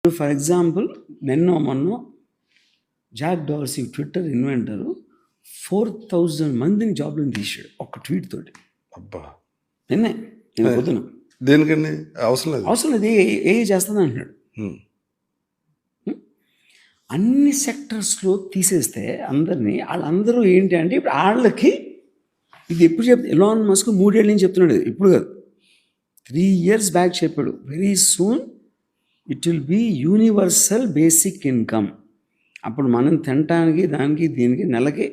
For example మొన్న Jack Dorsey Twitter inventor 4,000 మందిని జాబ్లను తీసాడు ఒక్క ట్వీట్ తోటి. అబ్బా, నేను పొద్దున దేనికండి అవసరం లేదు ఏ చేస్తుంది అంటున్నాడు. అన్ని సెక్టర్స్లో తీసేస్తే అందరినీ, వాళ్ళందరూ ఏంటి అంటే ఇప్పుడు వాళ్ళకి ఇది ఎప్పుడు ఎలాన్ మస్క్ 3 ఏళ్ళ నుంచి చెప్తున్నాడు, ఇప్పుడు కాదు 3 years బ్యాక్ చెప్పాడు. Very soon it will be universal basic income. అప్పుడు మనం తినటానికి దానికి దీనికి నెలకి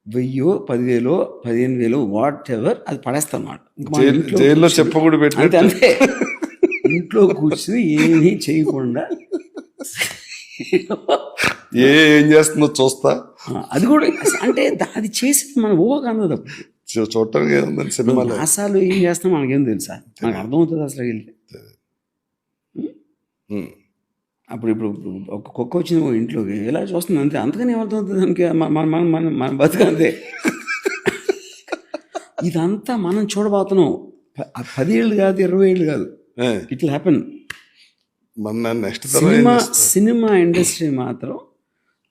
1000, 10,000, 15,000 వాట్ ఎవర్ అది పడేస్తాం అన్నమాట. జైల్లో చెప్పకూడదు పెట్టి అంతే ఇంట్లో కూర్చుని ఏమీ చేయకుండా ఏం చేస్తుందో చూస్తా. అది కూడా అంటే అది చేసి మన ఊహ అందదు. చూడటానికి ఏముందని సినిమాలో నాసాలు ఏం చేస్తాం మనకేం తెలుసా, మనకు అర్థమవుతుంది అసలు వెళ్తే. అప్పుడు ఒక కుక్క వచ్చింది ఒక ఇంట్లోకి ఎలా చూస్తుంది అంతే, అంతకని ఏమర్థమవుతుంది దానికి, మన బతుకంతే. ఇదంతా మనం చూడబోతున్నాం. 10 ఏళ్ళు కాదు, 20 ఏళ్ళు కాదు, it will happen. Cinema industry మాత్రం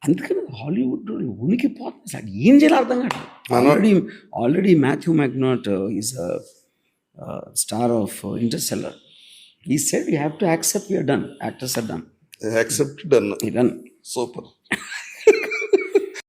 అందుకని హాలీవుడ్ ఉనికిపోతుంది. అసలు ఏం చేయాలి అర్థం కాదు. Already Matthew McConaughey is star of Interstellar. He said we have to accept we are done. Actors are done. Accept done. Done. Super.